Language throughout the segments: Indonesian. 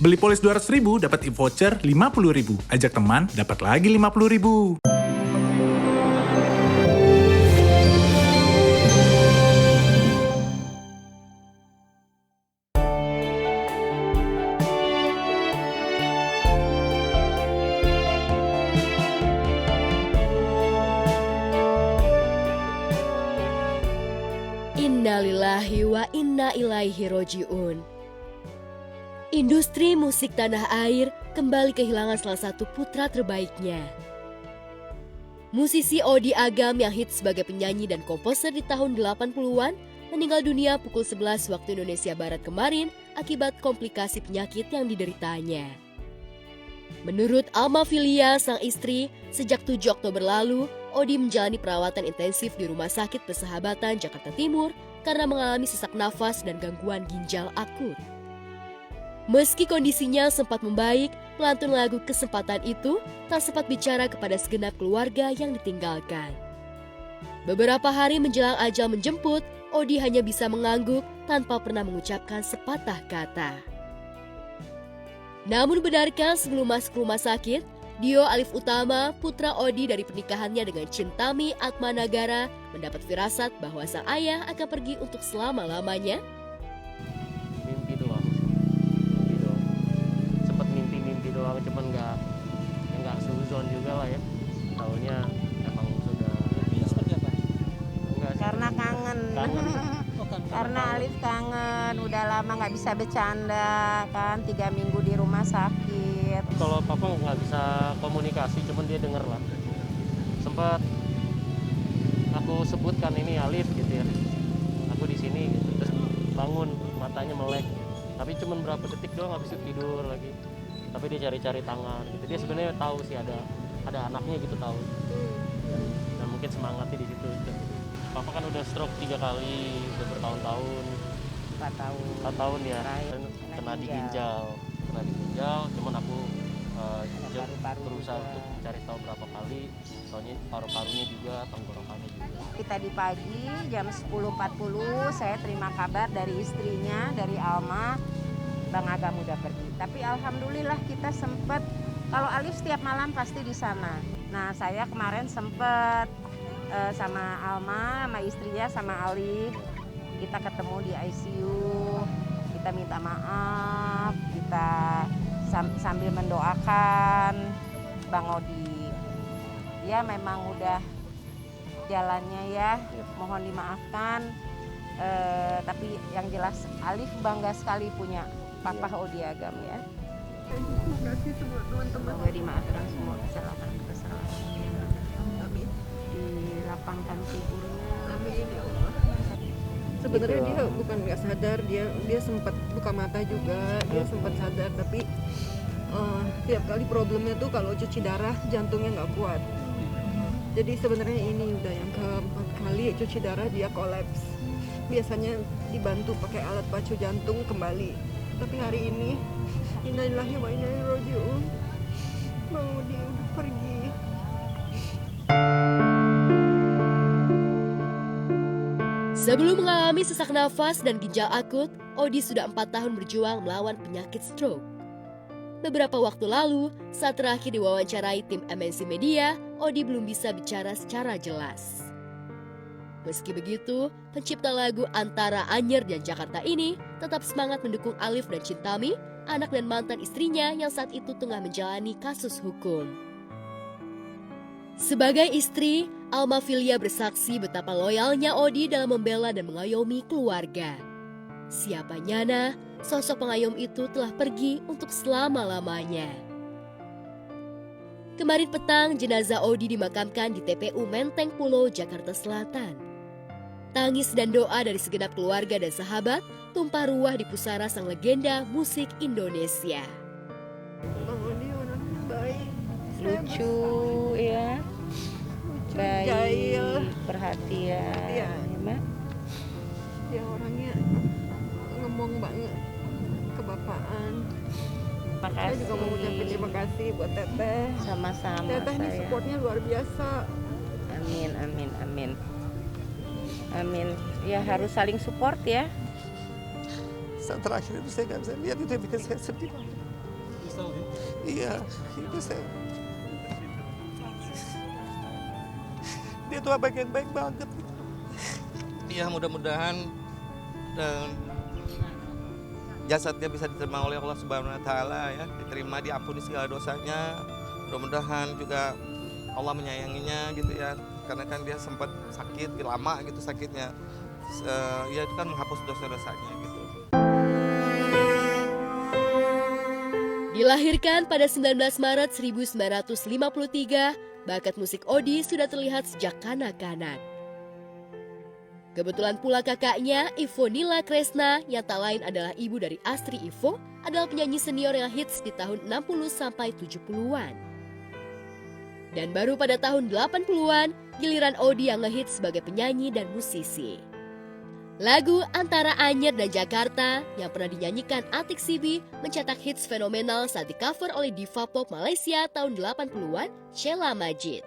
Beli polis 200.000 dapat e-voucher 50.000. Ajak teman dapat lagi 50.000. Innalillahi wa inna ilaihi roji'un. Industri musik tanah air kembali kehilangan salah satu putra terbaiknya. Musisi Odi Agam yang hits sebagai penyanyi dan komposer di tahun 80-an meninggal dunia pukul 11 waktu Indonesia Barat kemarin akibat komplikasi penyakit yang dideritanya. Menurut Alma Filia, sang istri, sejak 7 Oktober lalu, Odi menjalani perawatan intensif di Rumah Sakit Persahabatan Jakarta Timur karena mengalami sesak nafas dan gangguan ginjal akut. Meski kondisinya sempat membaik, pelantun lagu Kesempatan itu tak sempat bicara kepada segenap keluarga yang ditinggalkan. Beberapa hari menjelang ajal menjemput, Odi hanya bisa mengangguk tanpa pernah mengucapkan sepatah kata. Namun benarkah sebelum masuk rumah sakit, Dio Alif Utama, putra Odi dari pernikahannya dengan Chintami Atmanagara, mendapat firasat bahwa sang ayah akan pergi untuk selama-lamanya? Mimpi doang. Sempet mimpi doang, cuman nggak suzon juga lah ya. Taunya emang sudah. Seperti apa? Karena kangen. Karena Alif kangen, udah lama nggak bisa bercanda kan, 3 minggu di rumah sakit. Kalau papa nggak bisa komunikasi, cuman dia denger lah. Sempat aku sebutkan ini Alif gitu ya. Aku di sini gitu. Terus bangun, matanya melek. Tapi cuman berapa detik doang habis itu tidur lagi. Tapi dia cari-cari tangan gitu. Dia sebenarnya tahu sih ada anaknya gitu tahu. Dan mungkin semangatnya di situ. Papa kan udah stroke 3 kali, udah bertahun-tahun. 4 tahun ya. Kena di ginjal. Cuman aku berusaha untuk cari tahu berapa kali. Soalnya paru-parunya juga, tenggorokannya juga. Kita di pagi jam 10.40 saya terima kabar dari istrinya, dari Alma, Bang Agam udah pergi. Tapi alhamdulillah kita sempet, kalau Alif setiap malam pasti di sana. Nah saya kemarin sempet sama Alma, sama istrinya, sama Alif, kita ketemu di ICU, kita minta maaf, kita sambil mendoakan Bang Odi. Ya memang udah jalannya ya, mohon dimaafkan. Tapi yang jelas Alif bangga sekali punya Papa Odi Agam ya. Terima kasih semua teman-teman. Semoga dimaafkan semua kesalahan. Amin. Dilapangkan kuburnya. Amin ya Allah. Sebenarnya dia bukan nggak sadar, dia sempat buka mata juga, dia sempat sadar, tapi tiap kali problemnya tuh kalau cuci darah jantungnya nggak kuat. Jadi sebenarnya ini udah yang keempat kali cuci darah dia kolaps. Biasanya dibantu pakai alat pacu jantung kembali, tapi hari ini innalillahi wa inna ilaihi raji'un. Bang Odi udah pergi. Sebelum mengalami sesak nafas dan ginjal akut, Odi sudah 4 tahun berjuang melawan penyakit stroke. Beberapa waktu lalu, saat terakhir diwawancarai tim MNC Media, Odi belum bisa bicara secara jelas. Meski begitu, pencipta lagu Antara Anyer dan Jakarta ini tetap semangat mendukung Alif dan Chintami, anak dan mantan istrinya yang saat itu tengah menjalani kasus hukum. Sebagai istri, Alma Filia bersaksi betapa loyalnya Odi dalam membela dan mengayomi keluarga. Siapa nyana, sosok pengayom itu telah pergi untuk selama-lamanya. Kemarin petang, jenazah Odi dimakamkan di TPU Menteng Pulo, Jakarta Selatan. Tangis dan doa dari segenap keluarga dan sahabat tumpah ruah di pusara sang legenda musik Indonesia. Bang Odi orangnya baik, Lucu ya, lucu, baik, jahil. perhatian. Iya. Gimana? Dia orangnya ngomong banget, kebapaan. Saya juga mau ucapin terima kasih buat Teteh. Sama-sama Teteh ini saya. supportnya luar biasa. Amin, amin, amin. Amin. Ya harus saling support ya. Saat terakhir itu saya nggak bisa lihat itu, bikin saya sedih. Iya, itu saya. Dia tuh bagian baik banget. Ya mudah-mudahan jasadnya bisa diterima oleh Allah Subhanahu Wa Taala ya, diterima, diampuni segala dosanya. Mudah-mudahan juga Allah menyayanginya gitu ya, karena kan dia sempat sakit lama gitu sakitnya. Ya itu kan menghapus dosa-dosanya gitu. Dilahirkan pada 19 Maret 1953, bakat musik Odi sudah terlihat sejak kanak-kanak. Kebetulan pula kakaknya, Ivo Nila Kresna, yang tak lain adalah ibu dari Astri Ivo, adalah penyanyi senior yang hits di tahun 60 sampai 70-an. Dan baru pada tahun 80-an, giliran Odi yang ngehits sebagai penyanyi dan musisi. Lagu Antara Anyer dan Jakarta yang pernah dinyanyikan Atik Sibi mencetak hits fenomenal saat di-cover oleh diva pop Malaysia tahun 80-an, Sheila Majid.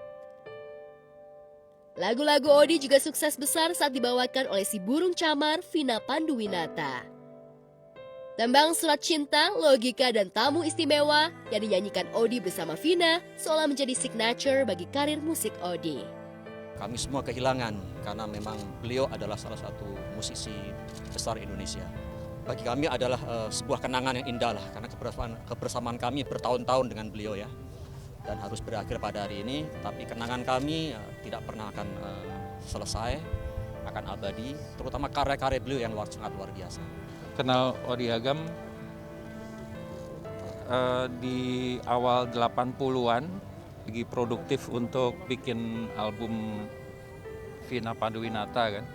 Lagu-lagu Odi juga sukses besar saat dibawakan oleh si burung camar Vina Panduwinata. Tembang Surat Cinta, Logika, dan Tamu Istimewa yang dinyanyikan Odi bersama Vina seolah menjadi signature bagi karir musik Odi. Kami semua kehilangan karena memang beliau adalah salah satu musisi besar Indonesia. Bagi kami adalah sebuah kenangan yang indah lah, karena kebersamaan kami bertahun-tahun dengan beliau ya. Dan harus berakhir pada hari ini, tapi kenangan kami tidak pernah akan selesai, akan abadi, terutama karya-karya beliau yang sangat luar biasa. Kenal Odi Agam di awal 80-an, lagi produktif untuk bikin album Vina Panduwinata kan.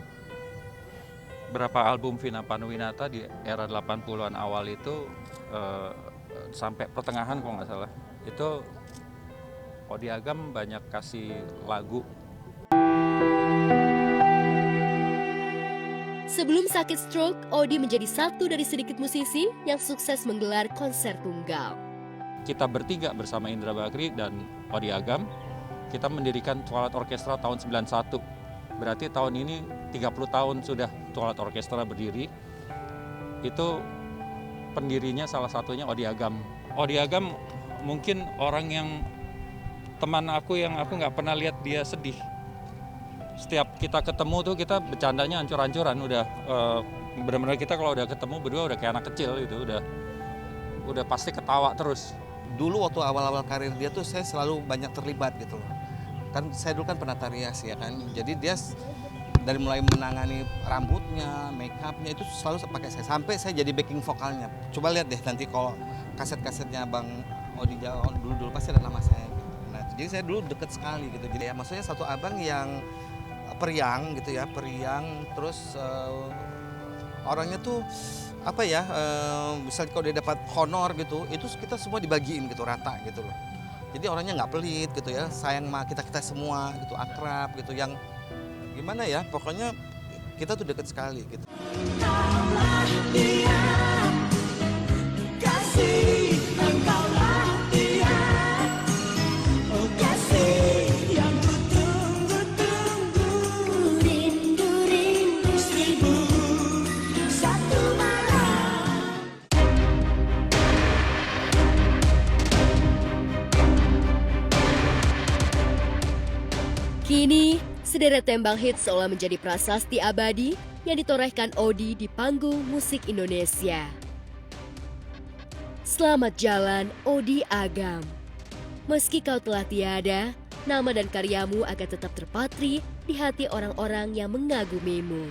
Berapa album Vina Panduwinata di era 80-an awal itu sampai pertengahan kalau nggak salah. Itu Odi Agam banyak kasih lagu. Sebelum sakit stroke, Odi menjadi satu dari sedikit musisi yang sukses menggelar konser tunggal. Kita bertiga bersama Indra Bakri dan Odi Agam, kita mendirikan Twilight Orchestra tahun 91. Berarti tahun ini 30 tahun sudah Twilight Orchestra berdiri. Itu pendirinya salah satunya Odi Agam. Odi Agam mungkin orang yang teman aku yang aku nggak pernah lihat dia sedih. Setiap kita ketemu tuh kita bercandanya ancur-ancuran, udah benar-benar kita kalau udah ketemu berdua udah kayak anak kecil gitu, udah pasti ketawa terus. Dulu waktu awal-awal karir dia tuh saya selalu banyak terlibat gitu loh. Kan saya dulu kan penata rias ya kan. Jadi dia dari mulai menangani rambutnya, make upnya itu selalu pakai saya. Sampai saya jadi backing vokalnya. Coba lihat deh nanti kalau kaset-kasetnya Bang Odi Jawa dulu pasti ada nama saya. Gitu. Nah, jadi saya dulu deket sekali gitu. Jadi ya maksudnya satu abang yang periang gitu ya, periang terus orangnya tuh apa ya, misalnya kalau dia dapat honor gitu, itu kita semua dibagiin gitu rata gitu loh. Jadi orangnya nggak pelit gitu ya, sayang sama kita semua gitu, akrab gitu, yang gimana ya, pokoknya kita tuh deket sekali gitu. Kini, sederet tembang hits seolah menjadi prasasti abadi yang ditorehkan Odi di panggung musik Indonesia. Selamat jalan, Odi Agam. Meski kau telah tiada, nama dan karyamu akan tetap terpatri di hati orang-orang yang mengagumimu.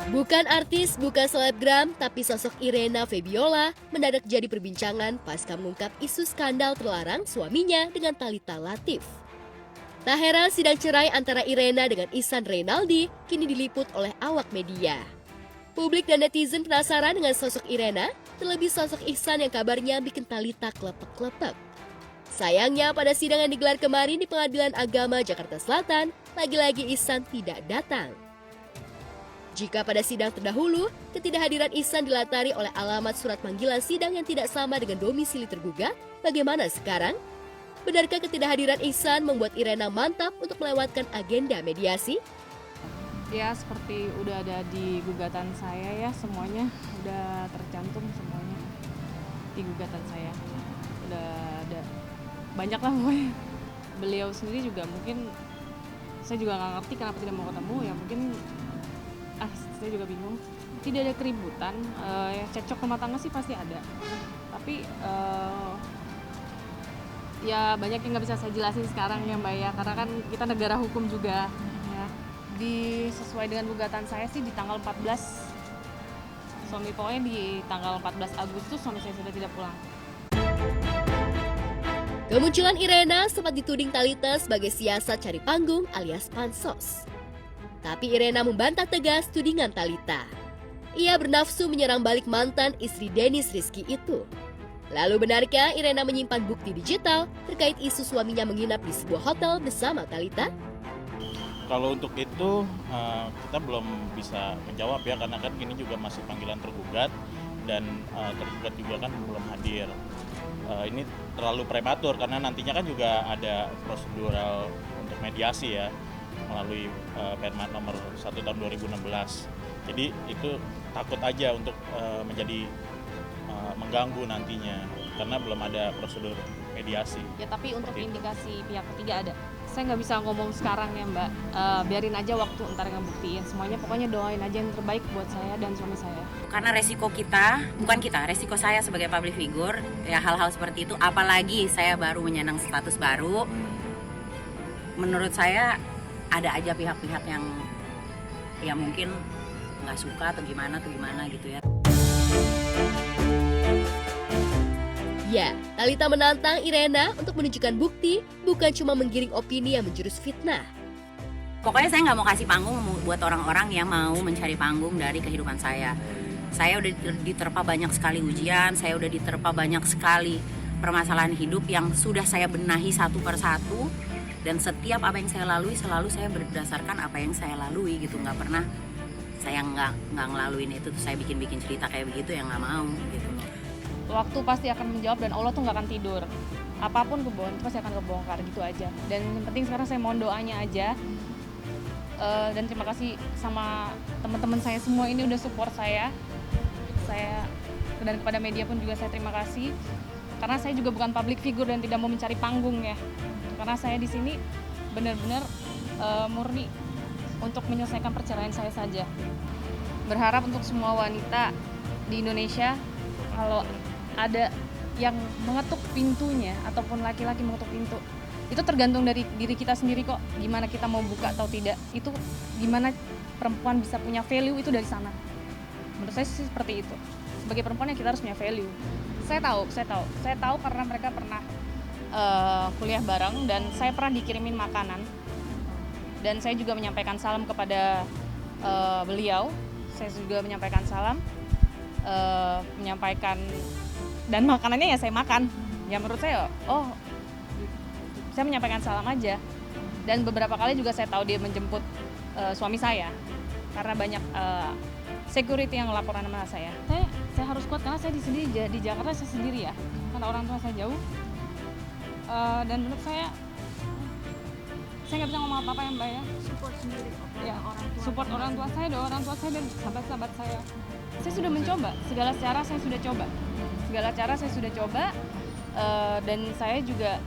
Bukan artis, bukan selebgram, tapi sosok Irena Febiola mendadak jadi perbincangan pasca mengungkap isu skandal terlarang suaminya dengan Thalita Latief. Tak heran sidang cerai antara Irena dengan Ihsan Reynaldi kini diliput oleh awak media. Publik dan netizen penasaran dengan sosok Irena, terlebih sosok Ihsan yang kabarnya bikin Thalita klepek-klepek. Sayangnya pada sidang yang digelar kemarin di Pengadilan Agama Jakarta Selatan, lagi-lagi Ihsan tidak datang. Jika pada sidang terdahulu, ketidakhadiran Ihsan dilatari oleh alamat surat panggilan sidang yang tidak sama dengan domisili tergugat, bagaimana sekarang? Benarkah ketidakhadiran Ihsan membuat Irena mantap untuk melewatkan agenda mediasi? Ya seperti udah ada di gugatan saya ya, semuanya udah tercantum semuanya di gugatan saya. Udah ada banyak lah pokoknya. Beliau sendiri juga mungkin, saya juga nggak ngerti kenapa tidak mau ketemu, ya mungkin saya juga bingung. Tidak ada keributan, ya cekcok rumah tangga sih pasti ada. Tapi ya banyak yang nggak bisa saya jelasin sekarang ya Mbak ya, karena kan kita negara hukum juga ya. Sesuai dengan gugatan saya sih di tanggal 14 pokoknya di tanggal 14 Agustus suami saya sudah tidak pulang. Kemunculan Irena sempat dituding Thalita sebagai siasat cari panggung alias pansos. Tapi Irena membantah tegas tudingan Thalita. Ia bernafsu menyerang balik mantan istri Dennis Rizky itu. Lalu benarkah Irena menyimpan bukti digital terkait isu suaminya menginap di sebuah hotel bersama Thalita? Kalau untuk itu kita belum bisa menjawab ya, karena kan ini juga masih panggilan tergugat dan tergugat juga kan belum hadir. Ini terlalu prematur karena nantinya kan juga ada prosedural untuk mediasi ya melalui Permen nomor 1 tahun 2016. Jadi itu takut aja untuk menjadi mengganggu nantinya karena belum ada prosedur mediasi. Ya tapi untuk indikasi pihak ketiga ada. Saya nggak bisa ngomong sekarang ya Mbak, biarin aja waktu ntar ngebuktiin. Semuanya pokoknya doain aja yang terbaik buat saya dan suami saya. Karena resiko kita, bukan kita, resiko saya sebagai public figure, ya hal-hal seperti itu, apalagi saya baru menyandang status baru, menurut saya ada aja pihak-pihak yang ya mungkin nggak suka atau gimana gitu ya. Ya, Thalita menantang Irena untuk menunjukkan bukti, bukan cuma menggiring opini yang menjurus fitnah. Pokoknya saya nggak mau kasih panggung buat orang-orang yang mau mencari panggung dari kehidupan saya. Saya udah diterpa banyak sekali ujian, saya udah diterpa banyak sekali permasalahan hidup yang sudah saya benahi satu persatu. Dan setiap apa yang saya lalui selalu saya berdasarkan apa yang saya lalui gitu, nggak pernah saya nggak ngelaluin itu terus saya bikin cerita kayak begitu yang nggak mau gitu. Waktu pasti akan menjawab dan Allah tuh nggak akan tidur. Apapun kebohongan itu pasti akan kebongkar gitu aja. Dan yang penting sekarang saya mohon doanya aja. Dan terima kasih sama teman-teman saya semua ini udah support saya. Dan kepada media pun juga saya terima kasih. Karena saya juga bukan public figure dan tidak mau mencari panggung ya. Karena saya di sini benar-benar murni untuk menyelesaikan perceraian saya saja. Berharap untuk semua wanita di Indonesia, kalau ada yang mengetuk pintunya ataupun laki-laki mengetuk pintu, itu tergantung dari diri kita sendiri kok, gimana kita mau buka atau tidak. Itu gimana perempuan bisa punya value itu dari sana. Menurut saya sih seperti itu. Sebagai perempuan ya kita harus punya value. Saya tahu karena mereka pernah kuliah bareng dan saya pernah dikirimin makanan. Dan saya juga menyampaikan salam kepada beliau. Saya juga menyampaikan salam, dan makanannya ya saya makan. Ya menurut saya, saya menyampaikan salam aja. Dan beberapa kali juga saya tahu dia menjemput suami saya karena banyak security yang laporan sama saya. Saya harus kuat karena saya di Jakarta saya sendiri ya, karena orang tua saya jauh. Dan menurut saya nggak bisa ngomong apa-apa ya Mbak ya. Support sendiri. Ya, support orang tua saya dan sahabat-sahabat saya. Saya sudah mencoba, segala cara saya sudah coba. Dan saya juga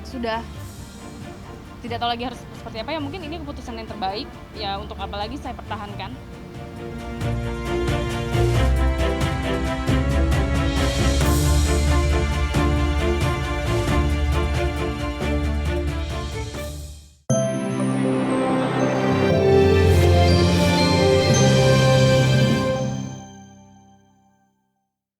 sudah tidak tahu lagi harus seperti apa ya, mungkin ini keputusan yang terbaik ya, untuk apa lagi saya pertahankan.